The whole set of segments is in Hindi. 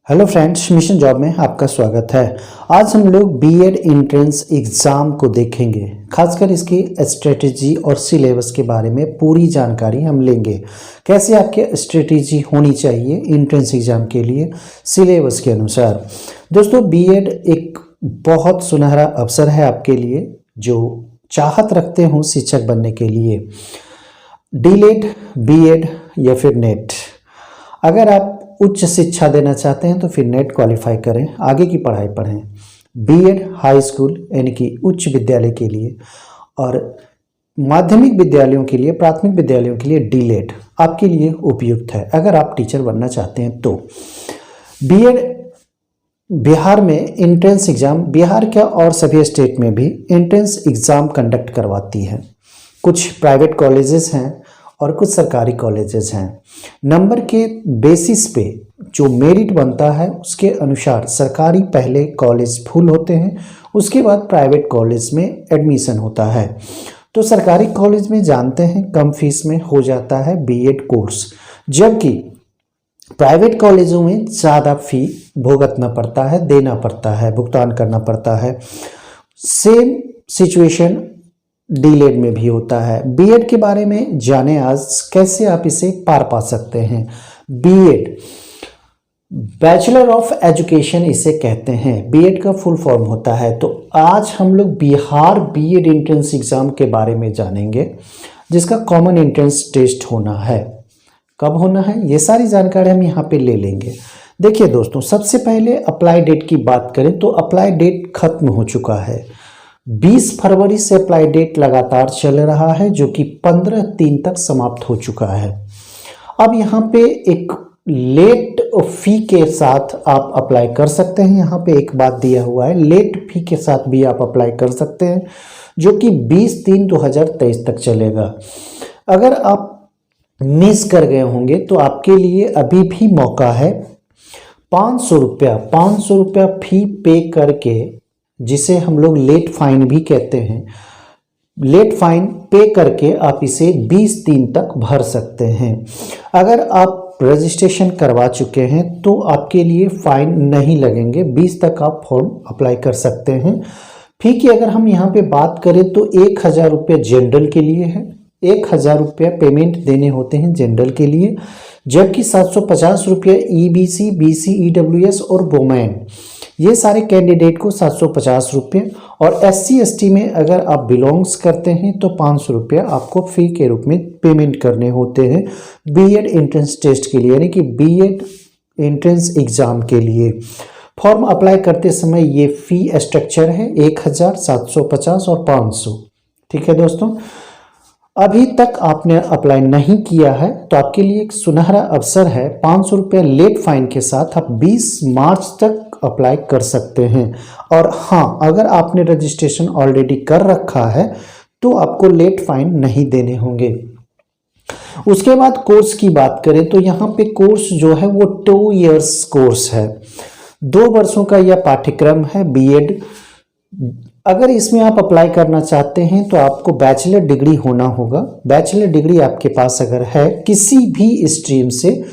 हेलो फ्रेंड्स, मिशन जॉब में आपका स्वागत है। आज हम लोग बीएड एंट्रेंस एग्ज़ाम को देखेंगे, खासकर इसकी स्ट्रेटेजी और सिलेबस के बारे में पूरी जानकारी हम लेंगे। कैसे आपके स्ट्रेटेजी होनी चाहिए एंट्रेंस एग्ज़ाम के लिए सिलेबस के अनुसार। दोस्तों, बीएड एक बहुत सुनहरा अवसर है आपके लिए जो चाहत रखते हो शिक्षक बनने के लिए। डीलेड, बीएड या फिर नेट, अगर आप उच्च शिक्षा देना चाहते हैं तो फिर नेट क्वालिफाई करें, आगे की पढ़ाई पढ़ें। बीएड हाई स्कूल यानी कि उच्च विद्यालय के लिए और माध्यमिक विद्यालयों के लिए, प्राथमिक विद्यालयों के लिए डीलेड आपके लिए उपयुक्त है अगर आप टीचर बनना चाहते हैं तो। बीएड बिहार में एंट्रेंस एग्ज़ाम, बिहार क्या और सभी स्टेट में भी एंट्रेंस एग्ज़ाम कंडक्ट करवाती है। कुछ प्राइवेट कॉलेजेस हैं और कुछ सरकारी कॉलेजेस हैं। नंबर के बेसिस पे जो मेरिट बनता है उसके अनुसार सरकारी पहले कॉलेज फुल होते हैं, उसके बाद प्राइवेट कॉलेज में एडमिशन होता है। तो सरकारी कॉलेज में जानते हैं कम फीस में हो जाता है बीएड कोर्स, जबकि प्राइवेट कॉलेजों में ज़्यादा फी भुगतना पड़ता है, देना पड़ता है, भुगतान करना पड़ता है। सेम सिचुएशन डीलेड में भी होता है। बीएड के बारे में जाने आज, कैसे आप इसे पार पा सकते हैं। बीएड बैचलर ऑफ एजुकेशन इसे कहते हैं, बीएड का फुल फॉर्म होता है। तो आज हम लोग बिहार बीएड एंट्रेंस एग्ज़ाम के बारे में जानेंगे, जिसका कॉमन एंट्रेंस टेस्ट होना है। कब होना है ये सारी जानकारी हम यहाँ पे ले लेंगे। देखिए दोस्तों, सबसे पहले अप्लाई डेट की बात करें तो अप्लाई डेट खत्म हो चुका है। 20 फरवरी से अप्लाई डेट लगातार चल रहा है, जो कि 15/3 तक समाप्त हो चुका है। अब यहाँ पे एक लेट फी के साथ आप अप्लाई कर सकते हैं। यहाँ पे एक बात दिया हुआ है, लेट फी के साथ भी आप अप्लाई कर सकते हैं, जो कि 20/3/2023 तक चलेगा। अगर आप मिस कर गए होंगे तो आपके लिए अभी भी मौका है। 500 रुपया फी पे करके, जिसे हम लोग लेट फाइन भी कहते हैं, लेट फाइन पे करके आप इसे 20/3 तक भर सकते हैं। अगर आप रजिस्ट्रेशन करवा चुके हैं तो आपके लिए फाइन नहीं लगेंगे, 20 तक आप फॉर्म अप्लाई कर सकते हैं। फी की अगर हम यहाँ पे बात करें तो 1000 रुपये जनरल के लिए है, 1000 रुपया पेमेंट देने होते हैं जनरल के लिए, जबकि 750 रुपये ईबीसी, बीसी, ईडब्ल्यूएस और वोमेन, ये सारे कैंडिडेट को 750 रुपये, और एससी एसटी में अगर आप बिलोंग्स करते हैं तो 500 रुपये आपको फी के रूप में पेमेंट करने होते हैं बीएड एंट्रेंस टेस्ट के लिए, यानी कि बीएड एंट्रेंस एग्ज़ाम के लिए। फॉर्म अप्लाई करते समय ये फ़ी स्ट्रक्चर है 1000, 750 और 500। ठीक है दोस्तों, अभी तक आपने अप्लाई नहीं किया है तो आपके लिए एक सुनहरा अवसर है। 500 रुपये लेट फाइन के साथ आप 20 मार्च तक अप्लाई कर सकते हैं। और हाँ, अगर आपने रजिस्ट्रेशन ऑलरेडी कर रखा है तो आपको लेट फाइन नहीं देने होंगे। उसके बाद कोर्स की बात करें तो यहाँ पे कोर्स जो है वो 2 इयर्स कोर्स है, 2 वर्षों का यह पाठ्यक्रम है बीएड। अगर इसमें आप अप्लाई करना चाहते हैं तो आपको बैचलर डिग्री होना होगा। बैचलर डिग्री आपके पास अगर है किसी भी स्ट्रीम से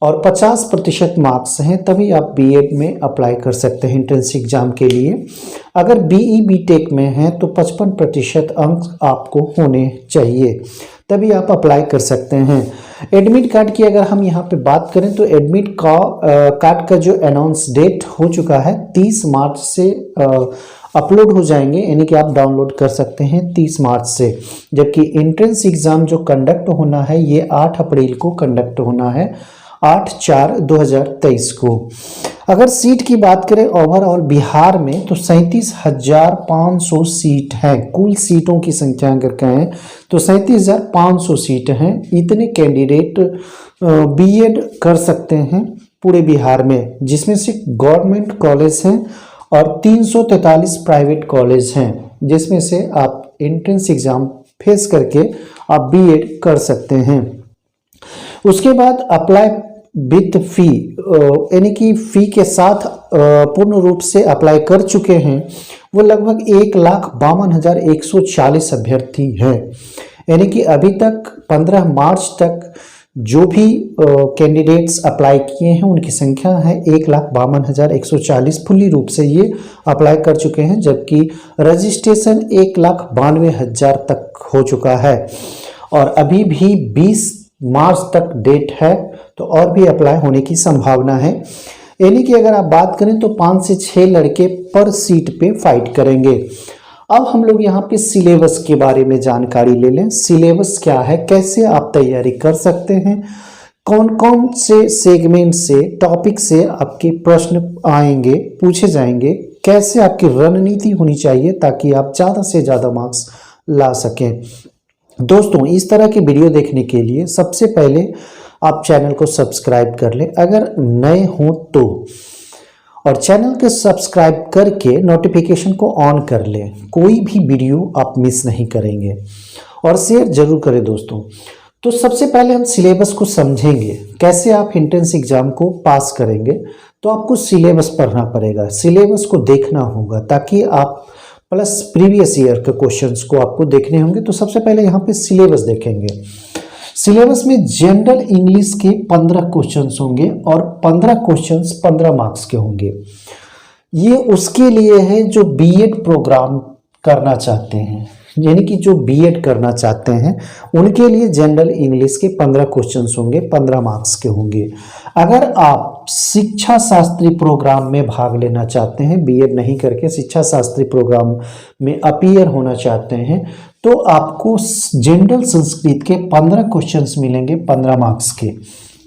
और 50% मार्क्स हैं, तभी आप बीएड में अप्लाई कर सकते हैं एंट्रेंस एग्ज़ाम के लिए। अगर बीई बीटेक में हैं तो 55% अंक आपको होने चाहिए, तभी आप अप्लाई कर सकते हैं। एडमिट कार्ड की अगर हम यहाँ पे बात करें तो एडमिट कार्ड का जो अनाउंस डेट हो चुका है 30 मार्च से अपलोड हो जाएंगे, यानी कि आप डाउनलोड कर सकते हैं 30 मार्च से। जबकि एंट्रेंस एग्ज़ाम जो कंडक्ट होना है ये 8 अप्रैल को कंडक्ट होना है, 8/4/2023 को। अगर सीट की बात करें ओवरऑल बिहार में तो 37,500 सीट है। कुल सीटों की संख्या अगर कहें तो 37,500 सीट हैं। इतने कैंडिडेट बीएड कर सकते हैं पूरे बिहार में, जिसमें से गवर्नमेंट कॉलेज हैं और 343 प्राइवेट कॉलेज हैं, जिसमें से आप एंट्रेंस एग्ज़ाम फेस करके आप बीएड कर सकते हैं। उसके बाद अप्लाई विथ फी, यानी कि फ़ी के साथ पूर्ण रूप से अप्लाई कर चुके हैं वो लगभग 1,52,140 अभ्यर्थी हैं। यानी कि अभी तक 15 मार्च तक जो भी कैंडिडेट्स अप्लाई किए हैं उनकी संख्या है 1,52,140 फुल्ली रूप से ये अप्लाई कर चुके हैं, जबकि रजिस्ट्रेशन 1,92,000 तक हो चुका है और अभी भी 20 मार्च तक डेट है, तो और भी अप्लाई होने की संभावना है। यानी कि अगर आप बात करें तो 5 से 6 लड़के पर सीट पे फाइट करेंगे। अब हम लोग यहाँ पे सिलेबस के बारे में जानकारी ले लें। सिलेबस क्या है, कैसे आप तैयारी कर सकते हैं, कौन कौन से सेगमेंट से टॉपिक से आपके प्रश्न आएंगे, पूछे जाएंगे, कैसे आपकी रणनीति होनी चाहिए ताकि आप ज़्यादा से ज़्यादा मार्क्स ला सकें। दोस्तों, इस तरह के वीडियो देखने के लिए सबसे पहले आप चैनल को सब्सक्राइब कर लें अगर नए हों तो, और चैनल के सब्सक्राइब करके नोटिफिकेशन को ऑन कर लें, कोई भी वीडियो आप मिस नहीं करेंगे, और शेयर जरूर करें दोस्तों। तो सबसे पहले हम सिलेबस को समझेंगे, कैसे आप एंट्रेंस एग्जाम को पास करेंगे। तो आपको सिलेबस पढ़ना पड़ेगा, सिलेबस को देखना होगा ताकि आप प्लस प्रीवियस ईयर के क्वेश्चंस को आपको देखने होंगे। तो सबसे पहले यहाँ पे सिलेबस देखेंगे। सिलेबस में जनरल इंग्लिश के 15 क्वेश्चंस होंगे और 15 क्वेश्चंस 15 मार्क्स के होंगे। ये उसके लिए है जो बीएड प्रोग्राम करना चाहते हैं, यानी कि जो बीएड करना चाहते हैं उनके लिए जनरल इंग्लिश के 15 क्वेश्चंस होंगे, 15 मार्क्स के होंगे। अगर आप शिक्षा शास्त्री प्रोग्राम में भाग लेना चाहते हैं, बीएड नहीं करके शिक्षा शास्त्री प्रोग्राम में अपीयर होना चाहते हैं, तो आपको जनरल संस्कृत के 15 क्वेश्चंस मिलेंगे 15 मार्क्स के।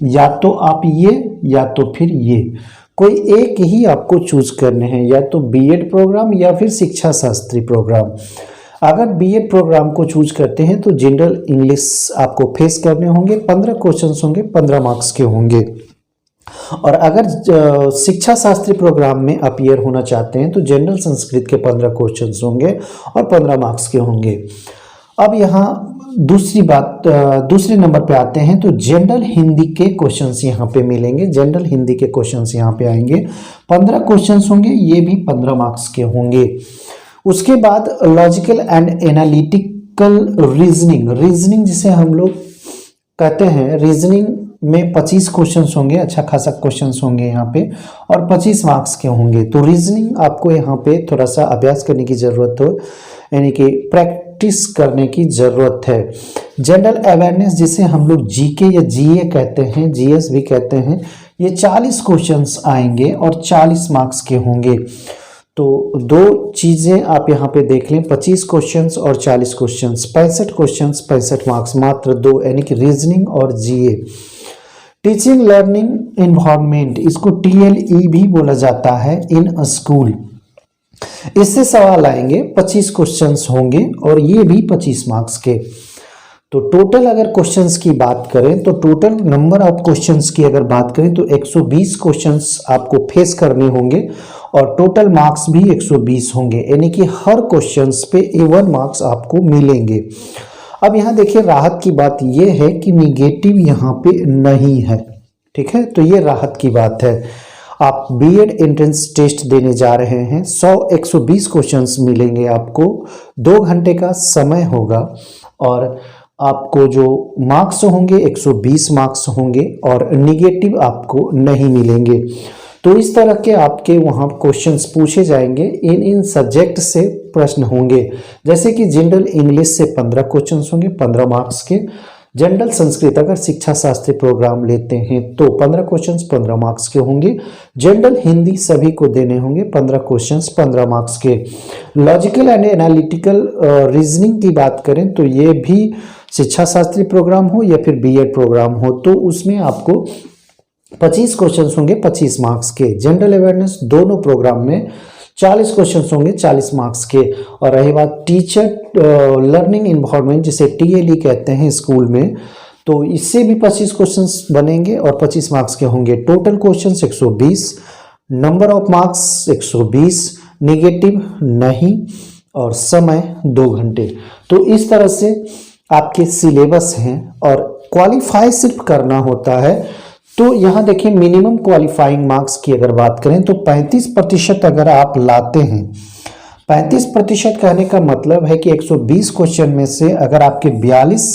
या तो आप ये या तो फिर ये, कोई एक ही आपको चूज करने हैं, या तो बीएड प्रोग्राम या फिर शिक्षा शास्त्री प्रोग्राम। अगर बीएड प्रोग्राम को चूज करते हैं तो जनरल इंग्लिश आपको फेस करने होंगे, 15 क्वेश्चंस होंगे, 15 मार्क्स के होंगे। और अगर शिक्षा शास्त्री प्रोग्राम में अपीयर होना चाहते हैं तो जनरल संस्कृत के 15 क्वेश्चंस होंगे और 15 मार्क्स के होंगे। अब यहाँ दूसरी बात, दूसरे नंबर पे आते हैं तो जनरल हिंदी के क्वेश्चंस यहाँ पे मिलेंगे, जनरल हिंदी के क्वेश्चंस यहाँ पे आएंगे, 15 क्वेश्चंस होंगे, ये भी 15 मार्क्स के होंगे। उसके बाद लॉजिकल एंड एनालिटिकल रीजनिंग जिसे हम लोग कहते हैं, रीजनिंग में 25 क्वेश्चंस होंगे, अच्छा खासा क्वेश्चंस होंगे यहाँ पे, और 25 मार्क्स के होंगे। तो रीजनिंग आपको यहाँ पे थोड़ा सा अभ्यास करने की ज़रूरत हो, यानी कि प्रैक्टिस करने की ज़रूरत है। जनरल अवेयरनेस जिसे हम लोग जीके या जीए कहते हैं, जीएस भी कहते हैं, ये 40 क्वेश्चंस आएंगे और 40 मार्क्स के होंगे। तो दो चीज़ें आप यहाँ पे देख लें, 25 क्वेश्चंस और 40 क्वेश्चंस, 65 क्वेश्चंस 65 मार्क्स, मात्र दो, यानी कि रीजनिंग और जीए। टीचिंग लर्निंग इन्वायरमेंट, इसको टीएलई भी बोला जाता है, इन अ स्कूल, इससे सवाल आएंगे, 25 क्वेश्चंस होंगे और ये भी 25 मार्क्स के। तो टोटल अगर क्वेश्चंस की बात करें तो टोटल नंबर ऑफ क्वेश्चंस की अगर बात करें तो 120 क्वेश्चंस आपको फेस करने होंगे और टोटल मार्क्स भी 120 होंगे, यानी कि हर क्वेश्चंस पे A1 मार्क्स आपको मिलेंगे। अब यहाँ देखिए, राहत की बात ये है कि निगेटिव यहाँ पे नहीं है, ठीक है, तो ये राहत की बात है। आप बीएड एंट्रेंस टेस्ट देने जा रहे हैं, 120 क्वेश्चंस मिलेंगे आपको, 2 घंटे का समय होगा और आपको जो मार्क्स होंगे 120 मार्क्स होंगे और निगेटिव आपको नहीं मिलेंगे। तो इस तरह के आपके वहाँ क्वेश्चंस पूछे जाएंगे, इन सब्जेक्ट से प्रश्न होंगे, जैसे कि जनरल इंग्लिश से 15 क्वेश्चंस होंगे 15 मार्क्स के, जनरल संस्कृत अगर शिक्षा शास्त्री प्रोग्राम लेते हैं तो 15 क्वेश्चंस 15 मार्क्स के होंगे, जनरल हिंदी सभी को देने होंगे 15 क्वेश्चंस 15 मार्क्स के। लॉजिकल एंड एनालिटिकल रीजनिंग की बात करें तो ये भी शिक्षा शास्त्री प्रोग्राम हो या फिर बीएड प्रोग्राम हो तो उसमें आपको 25 क्वेश्चंस होंगे 25 मार्क्स के। जनरल अवेयरनेस दोनों प्रोग्राम में 40 क्वेश्चंस होंगे 40 मार्क्स के। और रही बात टीचर लर्निंग इन्वायरमेंट जिसे टीएलई कहते हैं स्कूल में, तो इससे भी 25 क्वेश्चंस बनेंगे और 25 मार्क्स के होंगे। Total questions 120, number of marks 120, negative नहीं और समय 2 घंटे। तो इस तरह से आपके सिलेबस हैं और क्वालिफाई सिर्फ करना होता है। तो यहाँ देखिए, मिनिमम क्वालिफाइंग मार्क्स की अगर बात करें तो 35% अगर आप लाते हैं, 35% कहने का मतलब है कि 120 क्वेश्चन में से अगर आपके 42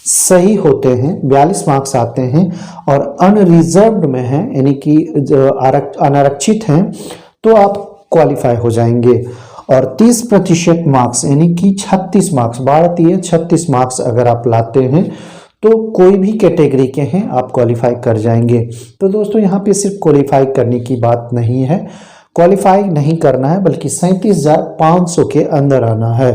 सही होते हैं 42 मार्क्स आते हैं, और अनरिजर्व्ड में हैं यानी कि अनारक्षित हैं तो आप क्वालिफाई हो जाएंगे। और 30% मार्क्स यानी कि 36 मार्क्स, 12 36 मार्क्स अगर आप लाते हैं तो कोई भी कैटेगरी के हैं आप क्वालिफाई कर जाएंगे। तो दोस्तों यहाँ पे सिर्फ क्वालिफाई करने की बात नहीं है, क्वालिफाई नहीं करना है बल्कि 37,500 के अंदर आना है,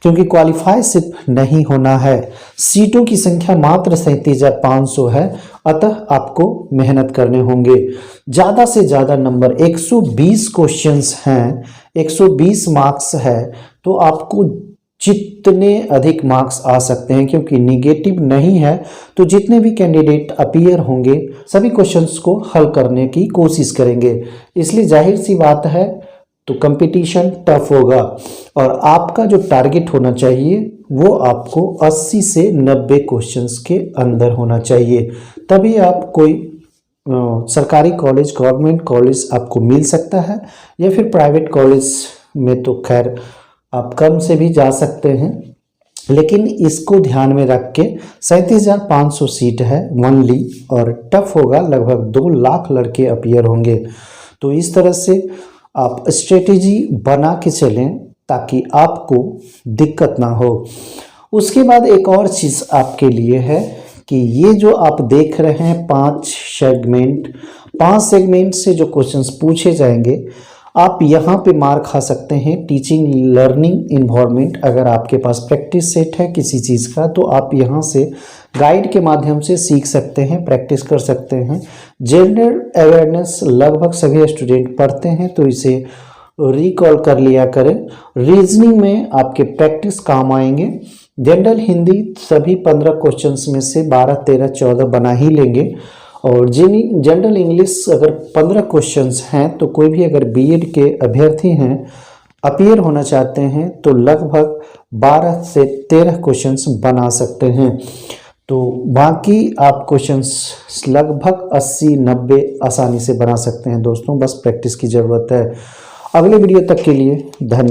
क्योंकि क्वालिफाई सिर्फ नहीं होना है। सीटों की संख्या मात्र 37,500 है, अतः आपको मेहनत करने होंगे। ज़्यादा से ज़्यादा नंबर 120 क्वेश्चंस हैं, 120 मार्क्स है, तो आपको जितने अधिक मार्क्स आ सकते हैं, क्योंकि निगेटिव नहीं है, तो जितने भी कैंडिडेट अपीयर होंगे सभी क्वेश्चंस को हल करने की कोशिश करेंगे। इसलिए जाहिर सी बात है तो कंपटीशन टफ होगा, और आपका जो टारगेट होना चाहिए वो आपको 80 से 90 क्वेश्चंस के अंदर होना चाहिए, तभी आप कोई सरकारी कॉलेज, गवर्नमेंट कॉलेज आपको मिल सकता है, या फिर प्राइवेट कॉलेज में तो खैर आप कम से भी जा सकते हैं। लेकिन इसको ध्यान में रख के 37,500 सीट है ओनली, और टफ होगा, लगभग 2 लाख लड़के अपीयर होंगे। तो इस तरह से आप स्ट्रेटेजी बना के चलें ताकि आपको दिक्कत ना हो। उसके बाद एक और चीज़ आपके लिए है कि ये जो आप देख रहे हैं 5 सेगमेंट से जो क्वेश्चंस पूछे जाएंगे, आप यहाँ पे मार खा सकते हैं टीचिंग लर्निंग इन्वायरमेंट। अगर आपके पास प्रैक्टिस सेट है किसी चीज़ का तो आप यहाँ से गाइड के माध्यम से सीख सकते हैं, प्रैक्टिस कर सकते हैं। जनरल अवेयरनेस लगभग सभी स्टूडेंट पढ़ते हैं, तो इसे रिकॉल कर लिया करें। रीजनिंग में आपके प्रैक्टिस काम आएंगे। जनरल हिंदी सभी 15 क्वेश्चंस में से 12, 13, 14 बना ही लेंगे। और जनरल इंग्लिश अगर 15 क्वेश्चंस हैं तो कोई भी अगर बीएड के अभ्यर्थी हैं, अपीयर होना चाहते हैं, तो लगभग 12 से 13 क्वेश्चंस बना सकते हैं। तो बाकी आप क्वेश्चंस लगभग 80-90 आसानी से बना सकते हैं दोस्तों, बस प्रैक्टिस की ज़रूरत है। अगले वीडियो तक के लिए धन्यवाद।